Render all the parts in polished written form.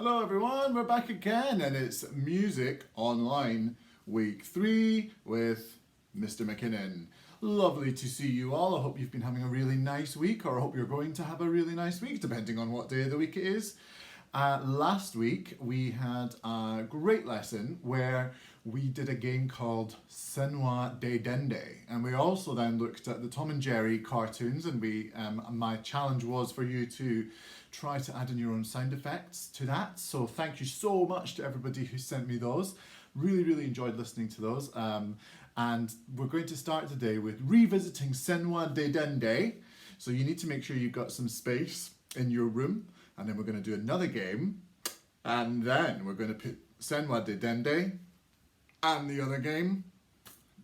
Hello everyone, we're back again and it's Music Online Week 3 with Mr. MacKinnon. Lovely to see you all. I hope you've been having a really nice week, or I hope you're going to have a really nice week depending on what day of the week it is. Last week we had a great lesson where we did a game called Senwa de Dende, and we also then looked at the Tom and Jerry cartoons, and my challenge was for you to try to add in your own sound effects to that. So thank you so much to everybody who sent me those. Really enjoyed listening to those. And we're going to start today with revisiting Senwa de Dende. So you need to make sure you've got some space in your room, and then we're going to do another game, and then we're going to put Senwa de Dende and the other game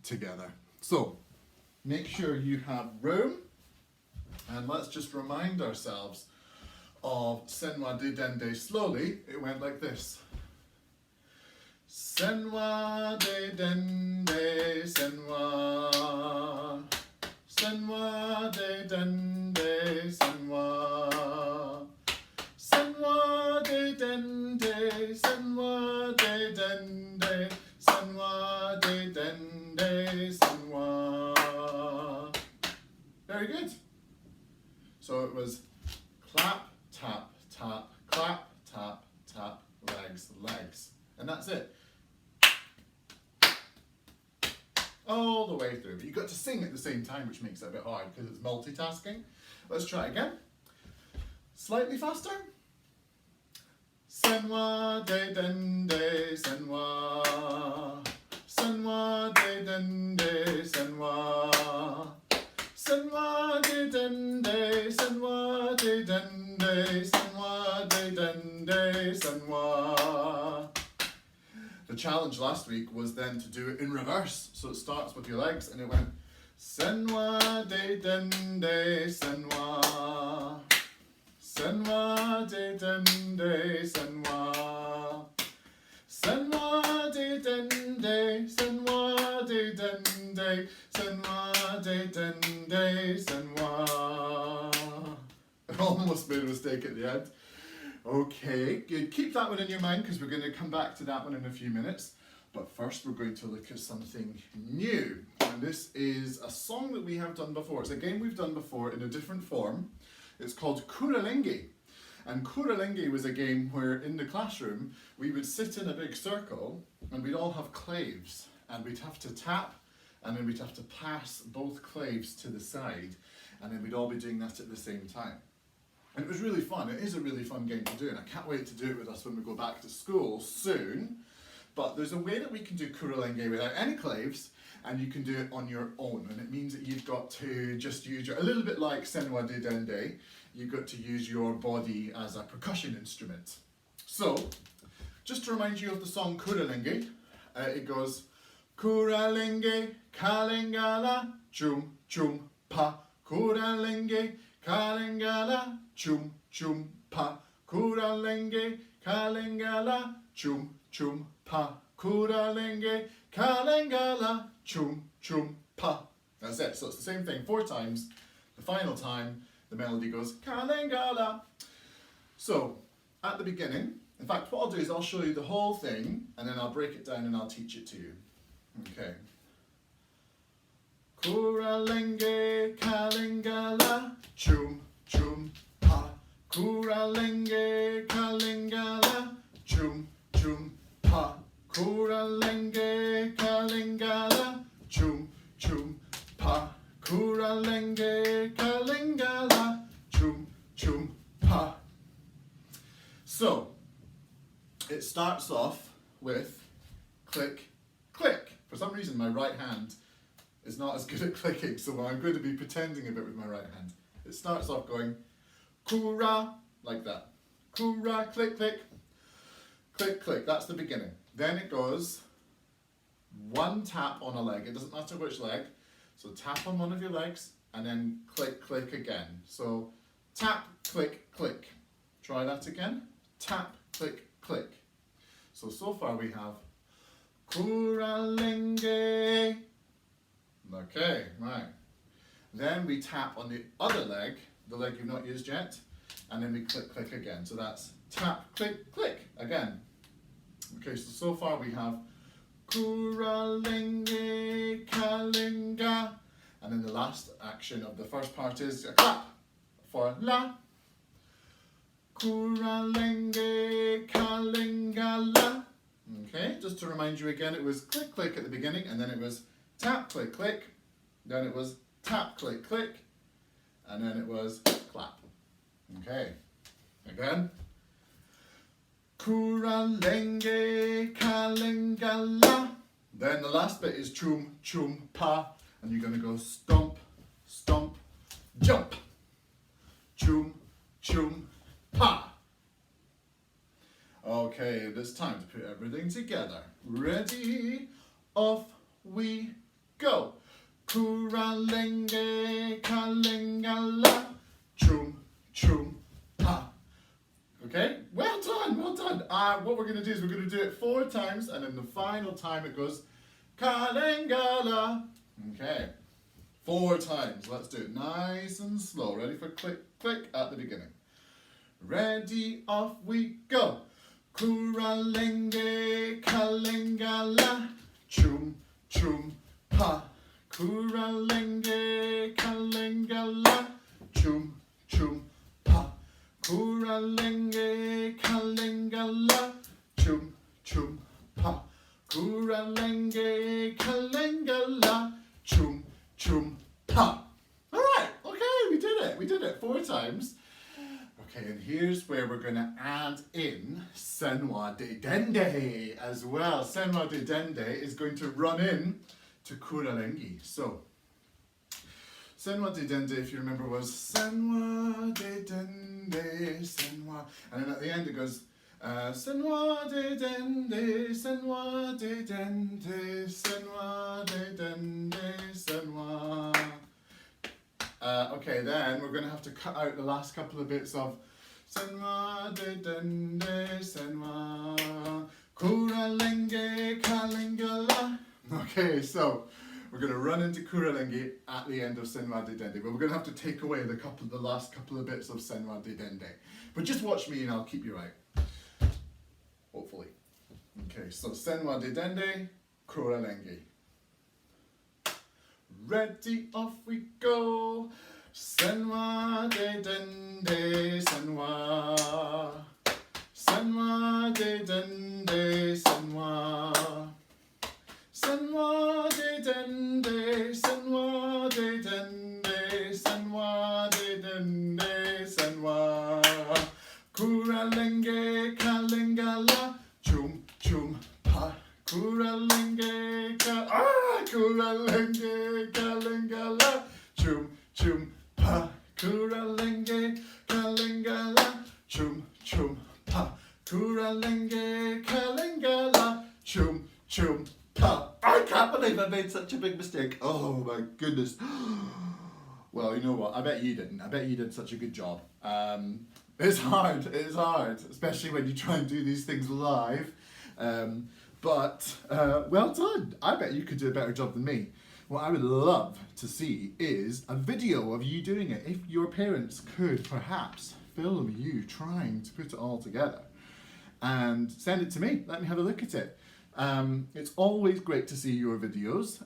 together. So make sure you have room, and let's just remind ourselves of Senwa de Dende slowly. It went like this. Senwa de Dende, Senwa. Senwa de Dende, Senwa. Senwa de Dende, Senwa de Dende, Senwa de Dende, Senwa. Very good. So it was clap, tap, tap, clap, tap, tap, legs, legs. And that's it. All the way through. But you've got to sing at the same time, which makes it a bit hard because it's multitasking. Let's try again. Slightly faster. Senwa de Dende, Senwa. Senwa de Dende, Senwa. Senwa de Dende, Senwa de Dende, Senwa de Dende, Senwa. The challenge last week was then to do it in reverse. So it starts with your legs and it went Senwa de Dende, Senwa. Senwa de Dende, Senwa. Senwa de Dende, Senwa de Dende, Senwa de Dende, Senwa. I almost made a mistake at the end. Okay, good. Keep that one in your mind because we're going to come back to that one in a few minutes. But first we're going to look at something new. And this is a song that we have done before. It's a game we've done before in a different form. It's called Kuralingi. And Kuralingi was a game where in the classroom we would sit in a big circle and we'd all have claves. And we'd have to tap and then we'd have to pass both claves to the side. And then we'd all be doing that at the same time. And it was really fun. It is a really fun game to do, and I can't wait to do it with us when we go back to school soon. But there's a way that we can do Kuralingi without any claves, and you can do it on your own. And it means that you've got to just use a little bit like Senwa de Dende, you've got to use your body as a percussion instrument. So, just to remind you of the song Kuralingi, it goes Kuralingi, Kalingala, chum chum pa, Kuralingi, Kalingala, chum chum pa, Kuralingi, Kalingala, chum chum pa, Kuralingi, Kalingala, chum chum pa. That's it. So it's the same thing 4 times. The final time, the melody goes Kalingala. So at the beginning, in fact, what I'll do is I'll show you the whole thing, and then I'll break it down and I'll teach it to you. Okay. Kuralingi, Kalingala, chum chum pa. Kuralingi, Kalingala, chum chum pa. Kuralingi, Kalingala, chum chum pa. Kuralingi, Kalingala, chum chum pa. So it starts off with click click. For some reason my right hand is not as good at clicking, so I'm going to be pretending a bit with my right hand. It starts off going kura, like that. Kura, click, click, click, click. That's the beginning. Then it goes 1 tap on a leg. It doesn't matter which leg. So tap on one of your legs and then click, click again. So tap, click, click. Try that again. Tap, click, click. So far we have Kuralingi. Okay, right. Then we tap on the other leg, the leg you've not used yet, and then we click, click again. So that's tap, click, click. Again. Okay, so far we have Kuralenge kalinga. And then the last action of the first part is a clap for la. Kuralenge kalinga la. Okay, just to remind you again, it was click, click at the beginning, and then it was tap, click, click. Then it was tap, click, click. And then it was clap. Okay, again. Kuralenge kalinga la. Then the last bit is chum, chum, pa. And you're going to go stomp, stomp, jump. Chum, chum, pa. Okay, it's time to put everything together. Ready, off we go. Kuralenge kalinga la. Chum, chum, pa. Okay, well done, well done. What we're going to do is we're going to do it 4 times, and then the final time it goes kalinga la. Okay, 4 times. Let's do it nice and slow. Ready for click, click at the beginning. Ready, off we go. Kuralenge kalinga la. Chum, chum, pa. Kuralenge kalinga la. Chum, chum, pa. Kuralenge kalinga la. Chum, chum, pa. Kuralenge kalinga la. Chum, chum, pa. All right, okay, we did it 4 times. Okay, and here's where we're going to add in Senwa de Dende as well. Senwa de Dende is going to run in to Kuralengi. So, Senwa de Dende, if you remember, was Senwa de Dende, Senwa. And then at the end it goes, Senwa de Dende, Senwa de Dende, Senwa de Dende, Senwa. Okay, then we're going to have to cut out the last couple of bits of Senwa de Dende, Senwa, Kuralenge kalinga la. Okay, so we're going to run into Kuralenge at the end of Senwa de Dende, but we're going to have to take away the last couple of bits of Senwa de Dende. But just watch me and I'll keep you right. Hopefully. Okay, so Senwa de Dende, Kuralenge. Ready, off we go. Senwa de Dende, Senwa. Senwa de Dende, Senwa. Senwa de Dende, Senwa de Dende, Senwa de Dende, Senwa. Kuralenge kalinga la. Chum, chum, pa. Kuralenge Kuralenge kalinga la. Chum, chum, pa. Kuralenge kalinga la. Chum, chum, pa. Kuralenge kalinga la. Chum, chum, pa. I can't believe I made such a big mistake. Oh my goodness. Well, you know what? I bet you didn't. I bet you did such a good job. It's hard, especially when you try and do these things live. But well done. I bet you could do a better job than me. What I would love to see is a video of you doing it. If your parents could perhaps film you trying to put it all together and send it to me. Let me have a look at it. It's always great to see your videos.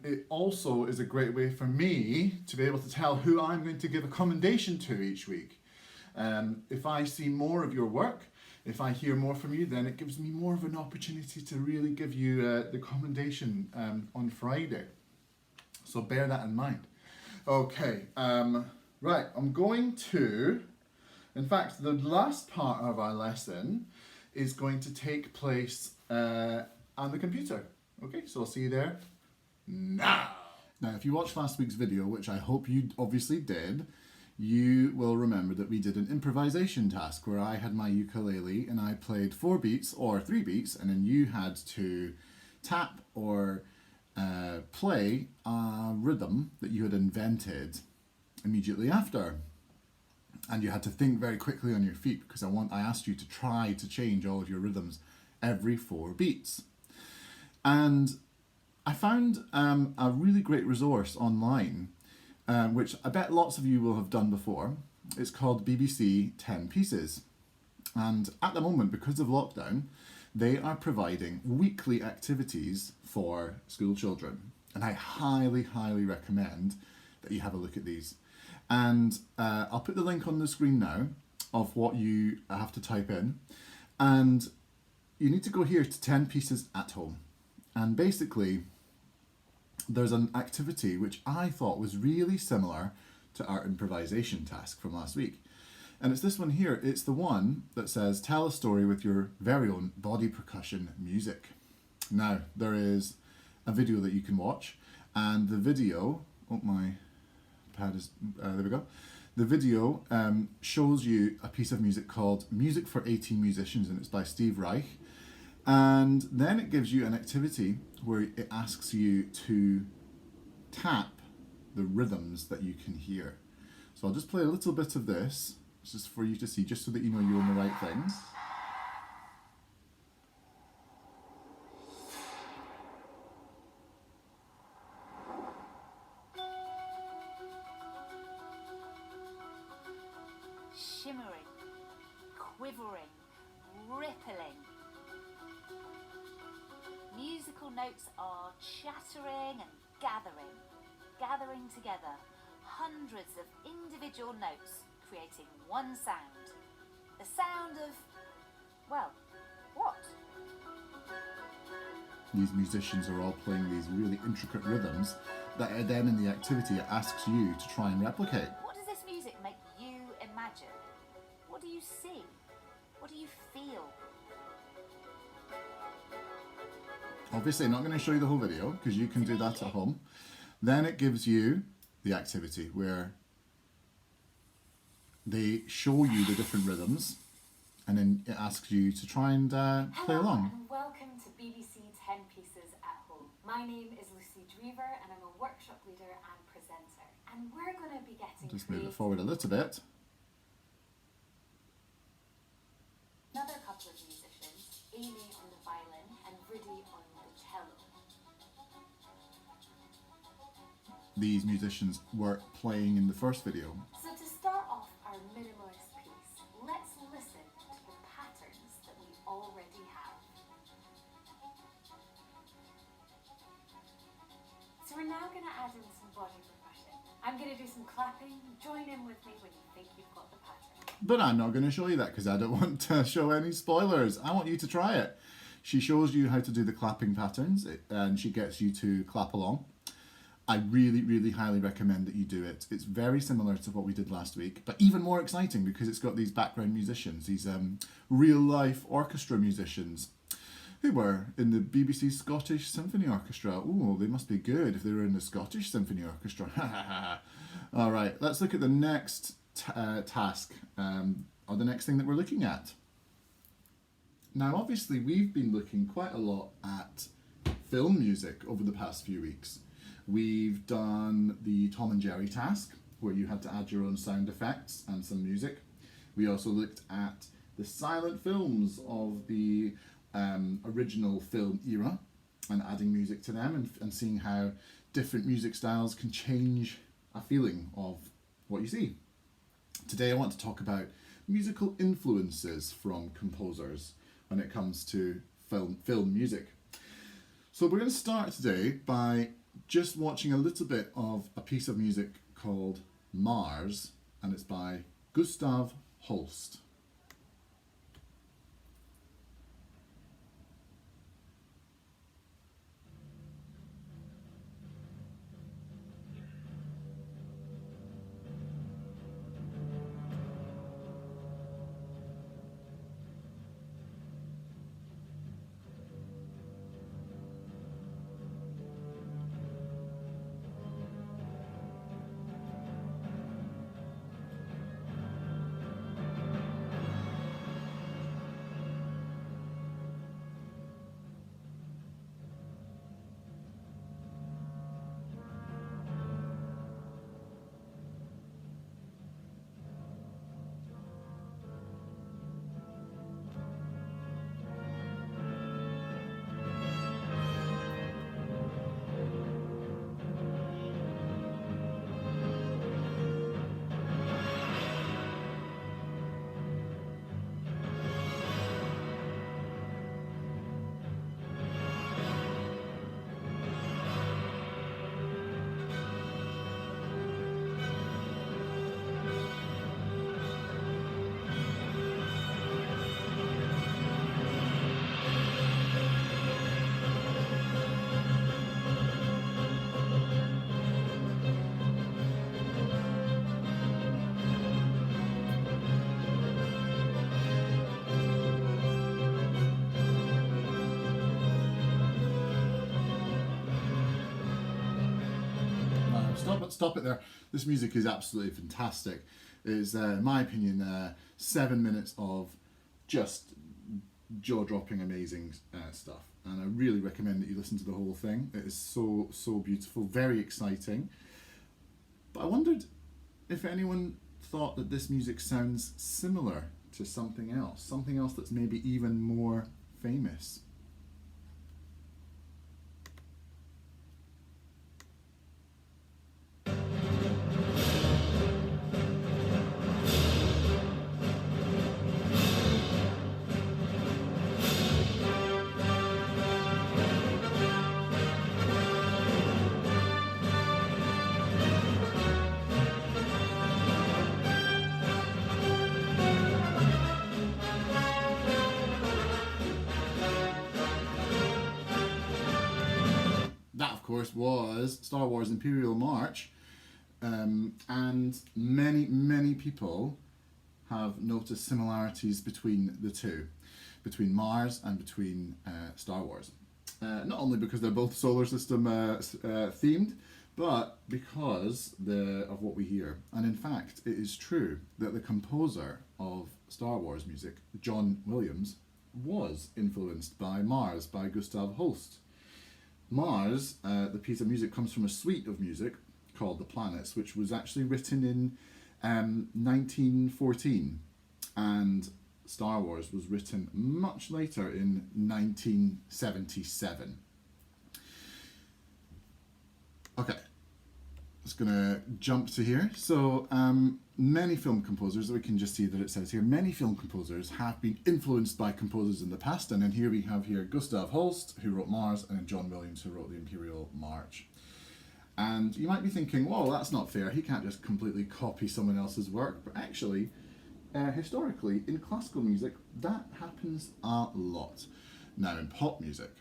It also is a great way for me to be able to tell who I'm going to give a commendation to each week. If I see more of your work, if I hear more from you, then it gives me more of an opportunity to really give you the commendation on Friday. So bear that in mind. Okay, right, I'm going to, in fact, the last part of our lesson is going to take place on the computer. Okay, so I'll see you there now. Now, if you watched last week's video, which I hope you obviously did, you will remember that we did an improvisation task where I had my ukulele and I played 4 beats or 3 beats, and then you had to tap or play a rhythm that you had invented immediately after. And you had to think very quickly on your feet because I asked you to try to change all of your rhythms every 4 beats. And I found a really great resource online, which I bet lots of you will have done before. It's called BBC 10 Pieces. And at the moment, because of lockdown, they are providing weekly activities for school children. And I highly, highly recommend that you have a look at these. And I'll put the link on the screen now of what you have to type in. And you need to go here to 10 pieces at home. And basically, there's an activity which I thought was really similar to our improvisation task from last week. And it's this one here. It's the one that says, tell a story with your very own body percussion music. Now, there is a video that you can watch, and the video, oh my pad is, there we go. The video shows you a piece of music called Music for 18 Musicians, and it's by Steve Reich. And then it gives you an activity where it asks you to tap the rhythms that you can hear. So I'll just play a little bit of this, just for you to see, just so that you know you're on the right thing. Shimmering, quivering, rippling. Musical notes are chattering and gathering together. Hundreds of individual notes creating one sound. The sound of, well, what? These musicians are all playing these really intricate rhythms that are then in the activity it asks you to try and replicate. What does this music make you imagine? What do you see? What do you feel? Obviously, I'm not going to show you the whole video because you can do that at home. Then it gives you the activity where they show you the different rhythms, and then it asks you to try and play along. And welcome to BBC 10 Pieces at Home. My name is Lucy Drever and I'm a workshop leader and presenter. And we're going to be getting Just move it forward a little bit. Another couple of musicians, Amy on the violin and Rudy on the cello. These musicians were playing in the first video. So to start off our minimalist piece, let's listen to the patterns that we already have. So we're now going to add in some body percussion. I'm going to do some clapping. Join in with me when you think you've got the pattern. But I'm not going to show you that because I don't want to show any spoilers. I want you to try it. She shows you how to do the clapping patterns and she gets you to clap along. I really, really highly recommend that you do it. It's very similar to what we did last week, but even more exciting because it's got these background musicians, these real-life orchestra musicians who were in the BBC Scottish Symphony Orchestra. Ooh, they must be good if they were in the Scottish Symphony Orchestra. All right, let's look at the next task, or the next thing that we're looking at. Now, obviously, we've been looking quite a lot at film music over the past few weeks. We've done the Tom and Jerry task, where you had to add your own sound effects and some music. We also looked at the silent films of the original film era and adding music to them and seeing how different music styles can change a feeling of what you see. Today I want to talk about musical influences from composers when it comes to film music. So we're going to start today by just watching a little bit of a piece of music called Mars, and it's by Gustav Holst. stop it there. This music is absolutely fantastic. It's, in my opinion, 7 minutes of just jaw-dropping, amazing stuff. And I really recommend that you listen to the whole thing. It is so beautiful, very exciting. But I wondered if anyone thought that this music sounds similar to something else that's maybe even more famous. That, of course, was Star Wars Imperial March, and many people have noticed similarities between the two, between Mars and between Star Wars. Not only because they're both solar system themed, but because of what we hear. And in fact, it is true that the composer of Star Wars music, John Williams, was influenced by Mars, by Gustav Holst. Mars, the piece of music, comes from a suite of music called The Planets, which was actually written in 1914, and Star Wars was written much later in 1977. Okay, just gonna jump to here. So many film composers, we can just see that it says here, many film composers have been influenced by composers in the past, and then here we have here Gustav Holst, who wrote Mars, and then John Williams, who wrote the Imperial March. And you might be thinking, well, that's not fair, he can't just completely copy someone else's work, but actually, historically, in classical music, that happens a lot. Now, in pop music,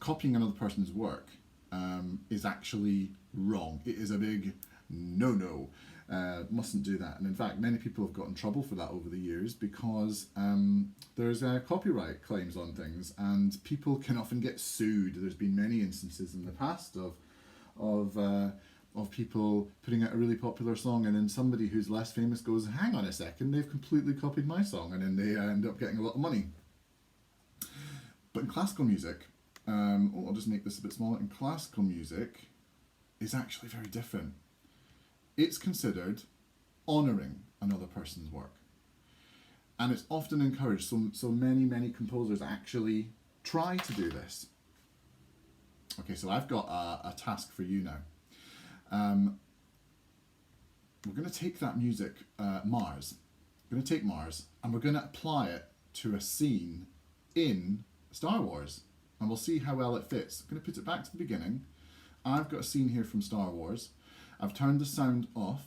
copying another person's work is actually wrong. It is a big no-no. Mustn't do that. And in fact, many people have got in trouble for that over the years because there's copyright claims on things, and people can often get sued. There's been many instances in the past of people putting out a really popular song, and then somebody who's less famous goes, hang on a second, they've completely copied my song, and then they end up getting a lot of money. But in classical music, I'll just make this a bit smaller. In classical music, it's actually very different. It's considered honouring another person's work. And it's often encouraged, so many composers actually try to do this. Okay, so I've got a task for you now. We're going to take that music, Mars. We're going to take Mars and we're going to apply it to a scene in Star Wars. And we'll see how well it fits. I'm going to put it back to the beginning. I've got a scene here from Star Wars. I've turned the sound off.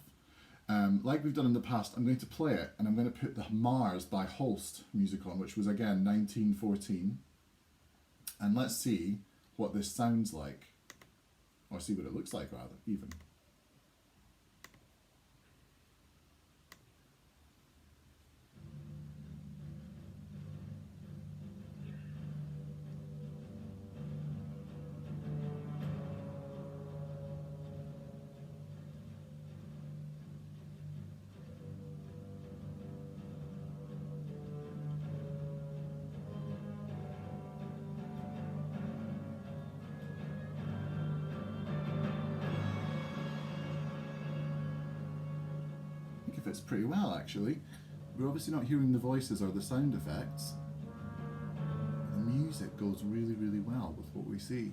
Like we've done in the past, I'm going to play it and I'm going to put the Mars by Holst music on, which was again 1914. And let's see what this sounds like. Or see what it looks like rather, even. Fits pretty well actually. We're obviously not hearing the voices or the sound effects. The music goes really well with what we see.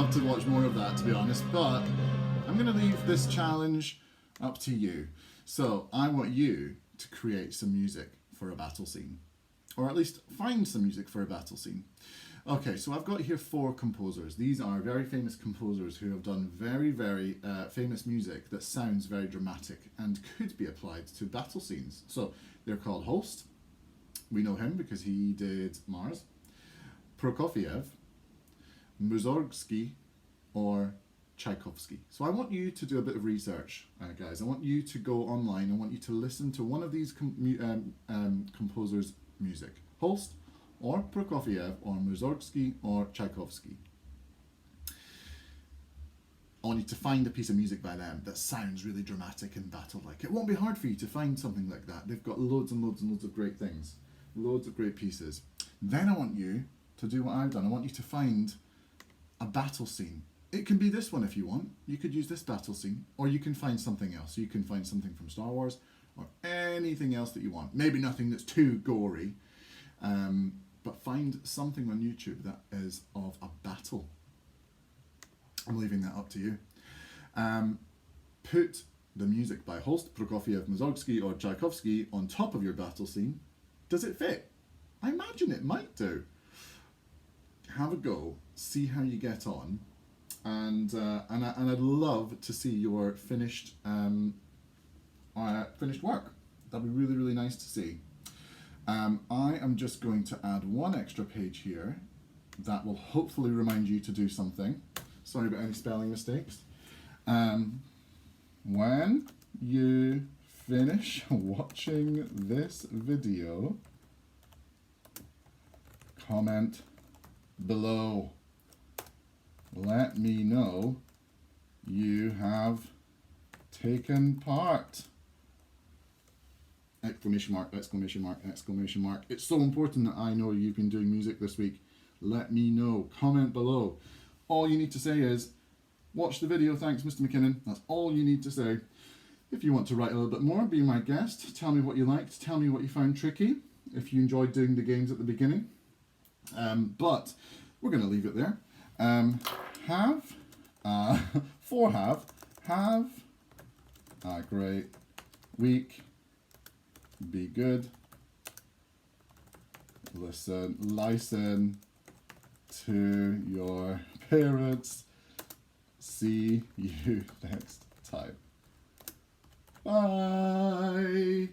love to watch more of that, to be honest, but I'm going to leave this challenge up to you. So I want you to create some music for a battle scene, or at least find some music for a battle scene. Okay, so I've got here 4 composers. These are very famous composers who have done very, very famous music that sounds very dramatic and could be applied to battle scenes. So they're called Holst. We know him because he did Mars. Prokofiev, Mussorgsky, or Tchaikovsky. So I want you to do a bit of research, guys. I want you to go online. I want you to listen to one of these composers' music. Holst, or Prokofiev, or Mussorgsky, or Tchaikovsky. I want you to find a piece of music by them that sounds really dramatic and battle-like. It won't be hard for you to find something like that. They've got loads and loads and loads of great things. Loads of great pieces. Then I want you to do what I've done. I want you to find a battle scene. It can be this one if you want. You could use this battle scene, or you can find something else. You can find something from Star Wars, or anything else that you want. Maybe nothing that's too gory, but find something on YouTube that is of a battle. I'm leaving that up to you. Put the music by Holst, Prokofiev, Mussorgsky, or Tchaikovsky on top of your battle scene. Does it fit? I imagine it might do. Have a go, see how you get on, and I'd love to see your finished work. That'd be really, really nice to see. I am just going to add one extra page here that will hopefully remind you to do something. Sorry about any spelling mistakes. When you finish watching this video, comment below. Let me know you have taken part. Exclamation mark, exclamation mark, exclamation mark. It's so important that I know you've been doing music this week. Let me know. Comment below. All you need to say is, watch the video, thanks Mr. MacKinnon. That's all you need to say. If you want to write a little bit more, be my guest. Tell me what you liked. Tell me what you found tricky. If you enjoyed doing the games at the beginning. But we're going to leave it there. Have a great week. Be good. Listen to your parents. See you next time. Bye.